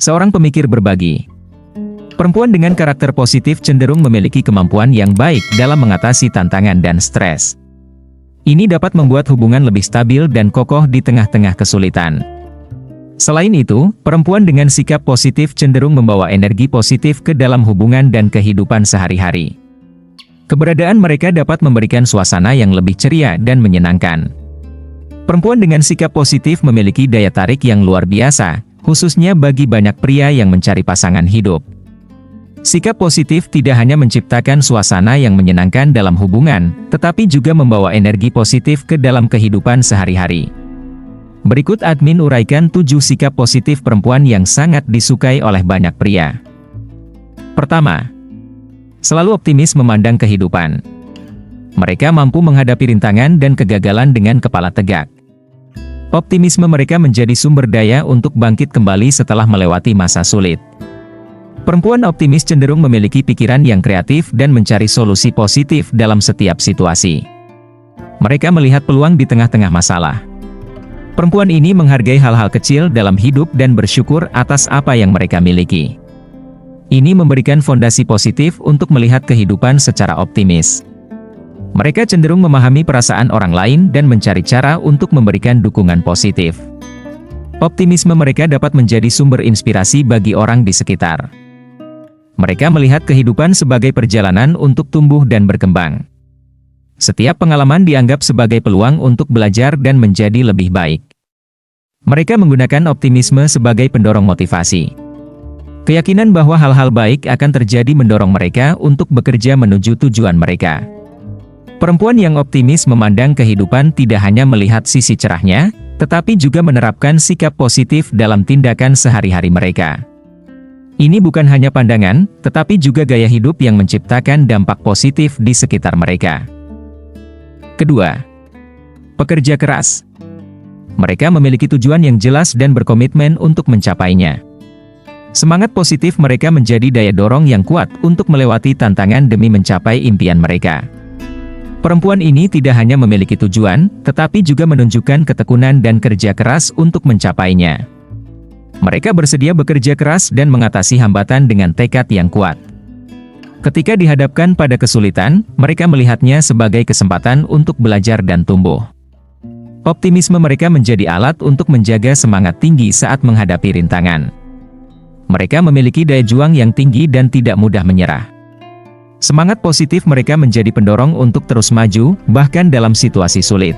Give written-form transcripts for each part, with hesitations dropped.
Seorang pemikir berbagi. Perempuan dengan karakter positif cenderung memiliki kemampuan yang baik dalam mengatasi tantangan dan stres. Ini dapat membuat hubungan lebih stabil dan kokoh di tengah-tengah kesulitan. Selain itu, perempuan dengan sikap positif cenderung membawa energi positif ke dalam hubungan dan kehidupan sehari-hari. Keberadaan mereka dapat memberikan suasana yang lebih ceria dan menyenangkan. Perempuan dengan sikap positif memiliki daya tarik yang luar biasa, khususnya bagi banyak pria yang mencari pasangan hidup. Sikap positif tidak hanya menciptakan suasana yang menyenangkan dalam hubungan, tetapi juga membawa energi positif ke dalam kehidupan sehari-hari. Berikut admin uraikan 7 sikap positif perempuan yang sangat disukai oleh banyak pria. Pertama, selalu optimis memandang kehidupan. Mereka mampu menghadapi rintangan dan kegagalan dengan kepala tegak. Optimisme mereka menjadi sumber daya untuk bangkit kembali setelah melewati masa sulit. Perempuan optimis cenderung memiliki pikiran yang kreatif dan mencari solusi positif dalam setiap situasi. Mereka melihat peluang di tengah-tengah masalah. Perempuan ini menghargai hal-hal kecil dalam hidup dan bersyukur atas apa yang mereka miliki. Ini memberikan fondasi positif untuk melihat kehidupan secara optimis. Mereka cenderung memahami perasaan orang lain dan mencari cara untuk memberikan dukungan positif. Optimisme mereka dapat menjadi sumber inspirasi bagi orang di sekitar. Mereka melihat kehidupan sebagai perjalanan untuk tumbuh dan berkembang. Setiap pengalaman dianggap sebagai peluang untuk belajar dan menjadi lebih baik. Mereka menggunakan optimisme sebagai pendorong motivasi. Keyakinan bahwa hal-hal baik akan terjadi mendorong mereka untuk bekerja menuju tujuan mereka. Perempuan yang optimis memandang kehidupan tidak hanya melihat sisi cerahnya, tetapi juga menerapkan sikap positif dalam tindakan sehari-hari mereka. Ini bukan hanya pandangan, tetapi juga gaya hidup yang menciptakan dampak positif di sekitar mereka. Kedua, pekerja keras. Mereka memiliki tujuan yang jelas dan berkomitmen untuk mencapainya. Semangat positif mereka menjadi daya dorong yang kuat untuk melewati tantangan demi mencapai impian mereka. Perempuan ini tidak hanya memiliki tujuan, tetapi juga menunjukkan ketekunan dan kerja keras untuk mencapainya. Mereka bersedia bekerja keras dan mengatasi hambatan dengan tekad yang kuat. Ketika dihadapkan pada kesulitan, mereka melihatnya sebagai kesempatan untuk belajar dan tumbuh. Optimisme mereka menjadi alat untuk menjaga semangat tinggi saat menghadapi rintangan. Mereka memiliki daya juang yang tinggi dan tidak mudah menyerah. Semangat positif mereka menjadi pendorong untuk terus maju, bahkan dalam situasi sulit.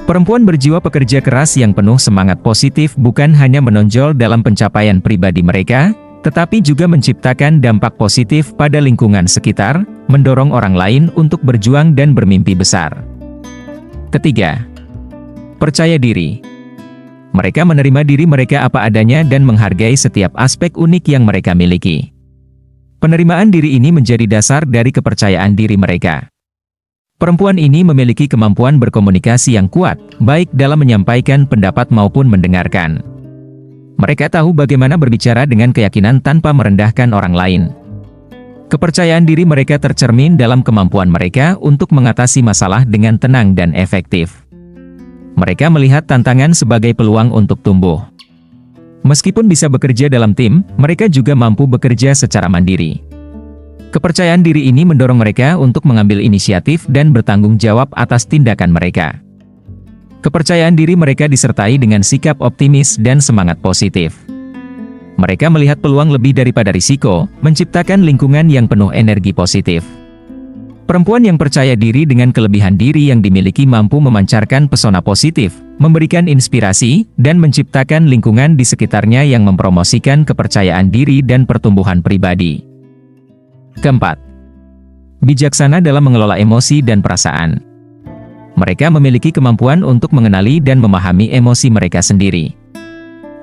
Perempuan berjiwa pekerja keras yang penuh semangat positif bukan hanya menonjol dalam pencapaian pribadi mereka, tetapi juga menciptakan dampak positif pada lingkungan sekitar, mendorong orang lain untuk berjuang dan bermimpi besar. Ketiga, percaya diri. Mereka menerima diri mereka apa adanya dan menghargai setiap aspek unik yang mereka miliki. Penerimaan diri ini menjadi dasar dari kepercayaan diri mereka. Perempuan ini memiliki kemampuan berkomunikasi yang kuat, baik dalam menyampaikan pendapat maupun mendengarkan. Mereka tahu bagaimana berbicara dengan keyakinan tanpa merendahkan orang lain. Kepercayaan diri mereka tercermin dalam kemampuan mereka untuk mengatasi masalah dengan tenang dan efektif. Mereka melihat tantangan sebagai peluang untuk tumbuh. Meskipun bisa bekerja dalam tim, mereka juga mampu bekerja secara mandiri. Kepercayaan diri ini mendorong mereka untuk mengambil inisiatif dan bertanggung jawab atas tindakan mereka. Kepercayaan diri mereka disertai dengan sikap optimis dan semangat positif. Mereka melihat peluang lebih daripada risiko, menciptakan lingkungan yang penuh energi positif. Perempuan yang percaya diri dengan kelebihan diri yang dimiliki mampu memancarkan pesona positif, memberikan inspirasi, dan menciptakan lingkungan di sekitarnya yang mempromosikan kepercayaan diri dan pertumbuhan pribadi. Keempat, bijaksana dalam mengelola emosi dan perasaan. Mereka memiliki kemampuan untuk mengenali dan memahami emosi mereka sendiri.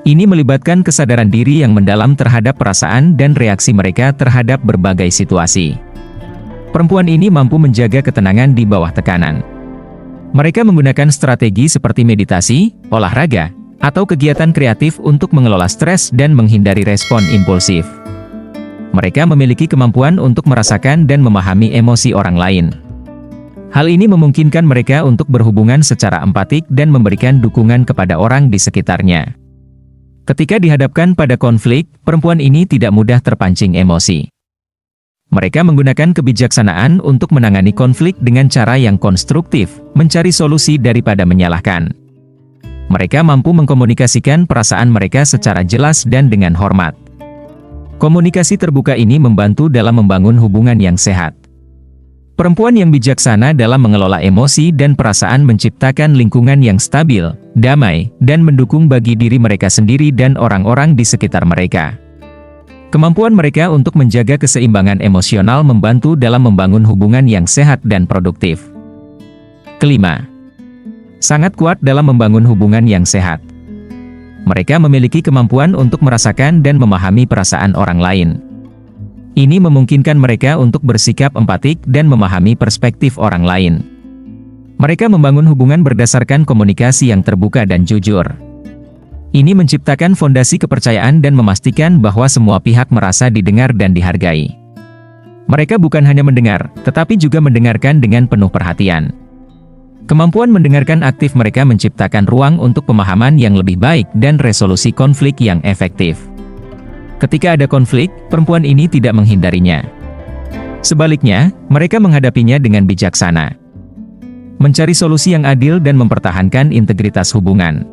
Ini melibatkan kesadaran diri yang mendalam terhadap perasaan dan reaksi mereka terhadap berbagai situasi. Perempuan ini mampu menjaga ketenangan di bawah tekanan. Mereka menggunakan strategi seperti meditasi, olahraga, atau kegiatan kreatif untuk mengelola stres dan menghindari respon impulsif. Mereka memiliki kemampuan untuk merasakan dan memahami emosi orang lain. Hal ini memungkinkan mereka untuk berhubungan secara empatik dan memberikan dukungan kepada orang di sekitarnya. Ketika dihadapkan pada konflik, perempuan ini tidak mudah terpancing emosi. Mereka menggunakan kebijaksanaan untuk menangani konflik dengan cara yang konstruktif, mencari solusi daripada menyalahkan. Mereka mampu mengkomunikasikan perasaan mereka secara jelas dan dengan hormat. Komunikasi terbuka ini membantu dalam membangun hubungan yang sehat. Perempuan yang bijaksana dalam mengelola emosi dan perasaan menciptakan lingkungan yang stabil, damai, dan mendukung bagi diri mereka sendiri dan orang-orang di sekitar mereka. Kemampuan mereka untuk menjaga keseimbangan emosional membantu dalam membangun hubungan yang sehat dan produktif. Kelima, sangat kuat dalam membangun hubungan yang sehat. Mereka memiliki kemampuan untuk merasakan dan memahami perasaan orang lain. Ini memungkinkan mereka untuk bersikap empatik dan memahami perspektif orang lain. Mereka membangun hubungan berdasarkan komunikasi yang terbuka dan jujur. Ini menciptakan fondasi kepercayaan dan memastikan bahwa semua pihak merasa didengar dan dihargai. Mereka bukan hanya mendengar, tetapi juga mendengarkan dengan penuh perhatian. Kemampuan mendengarkan aktif mereka menciptakan ruang untuk pemahaman yang lebih baik dan resolusi konflik yang efektif. Ketika ada konflik, perempuan ini tidak menghindarinya. Sebaliknya, mereka menghadapinya dengan bijaksana. Mencari solusi yang adil dan mempertahankan integritas hubungan.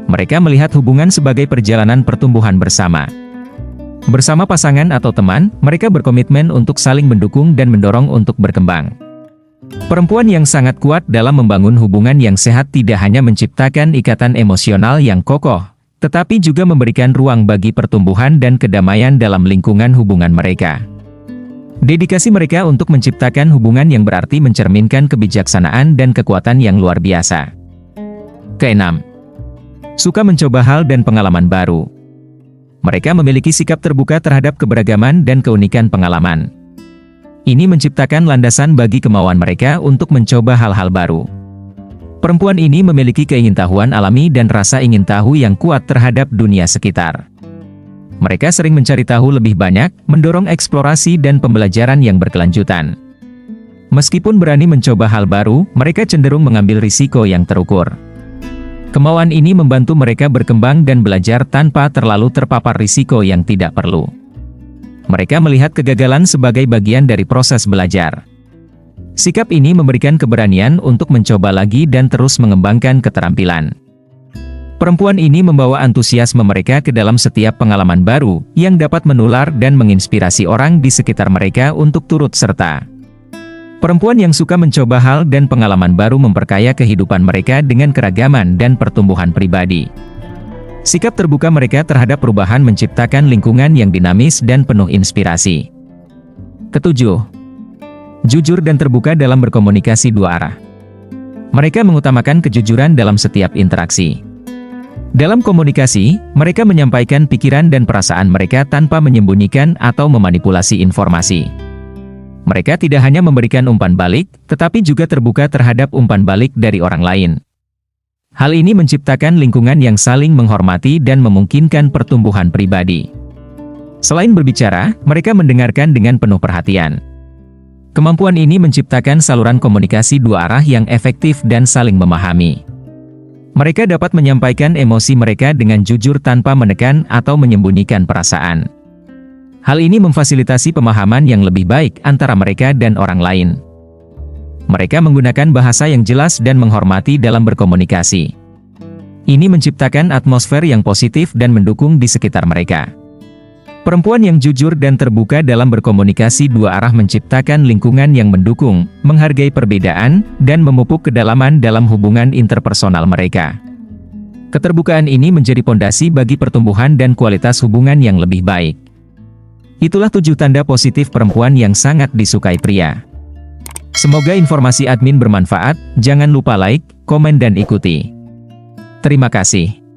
Mereka melihat hubungan sebagai perjalanan pertumbuhan bersama. Bersama pasangan atau teman, mereka berkomitmen untuk saling mendukung dan mendorong untuk berkembang. Perempuan yang sangat kuat dalam membangun hubungan yang sehat tidak hanya menciptakan ikatan emosional yang kokoh, tetapi juga memberikan ruang bagi pertumbuhan dan kedamaian dalam lingkungan hubungan mereka. Dedikasi mereka untuk menciptakan hubungan yang berarti mencerminkan kebijaksanaan dan kekuatan yang luar biasa. Keenam, suka mencoba hal dan pengalaman baru. Mereka memiliki sikap terbuka terhadap keberagaman dan keunikan pengalaman. Ini menciptakan landasan bagi kemauan mereka untuk mencoba hal-hal baru. Perempuan ini memiliki keingintahuan alami dan rasa ingin tahu yang kuat terhadap dunia sekitar. Mereka sering mencari tahu lebih banyak, mendorong eksplorasi dan pembelajaran yang berkelanjutan. Meskipun berani mencoba hal baru, mereka cenderung mengambil risiko yang terukur. Kemauan ini membantu mereka berkembang dan belajar tanpa terlalu terpapar risiko yang tidak perlu. Mereka melihat kegagalan sebagai bagian dari proses belajar. Sikap ini memberikan keberanian untuk mencoba lagi dan terus mengembangkan keterampilan. Perempuan ini membawa antusiasme mereka ke dalam setiap pengalaman baru, yang dapat menular dan menginspirasi orang di sekitar mereka untuk turut serta. Perempuan yang suka mencoba hal dan pengalaman baru memperkaya kehidupan mereka dengan keragaman dan pertumbuhan pribadi. Sikap terbuka mereka terhadap perubahan menciptakan lingkungan yang dinamis dan penuh inspirasi. Ketujuh, jujur dan terbuka dalam berkomunikasi dua arah. Mereka mengutamakan kejujuran dalam setiap interaksi. Dalam komunikasi, mereka menyampaikan pikiran dan perasaan mereka tanpa menyembunyikan atau memanipulasi informasi. Mereka tidak hanya memberikan umpan balik, tetapi juga terbuka terhadap umpan balik dari orang lain. Hal ini menciptakan lingkungan yang saling menghormati dan memungkinkan pertumbuhan pribadi. Selain berbicara, mereka mendengarkan dengan penuh perhatian. Kemampuan ini menciptakan saluran komunikasi dua arah yang efektif dan saling memahami. Mereka dapat menyampaikan emosi mereka dengan jujur tanpa menekan atau menyembunyikan perasaan. Hal ini memfasilitasi pemahaman yang lebih baik antara mereka dan orang lain. Mereka menggunakan bahasa yang jelas dan menghormati dalam berkomunikasi. Ini menciptakan atmosfer yang positif dan mendukung di sekitar mereka. Perempuan yang jujur dan terbuka dalam berkomunikasi dua arah menciptakan lingkungan yang mendukung, menghargai perbedaan, dan memupuk kedalaman dalam hubungan interpersonal mereka. Keterbukaan ini menjadi pondasi bagi pertumbuhan dan kualitas hubungan yang lebih baik. Itulah 7 tanda positif perempuan yang sangat disukai pria. Semoga informasi admin bermanfaat, jangan lupa like, komen dan ikuti. Terima kasih.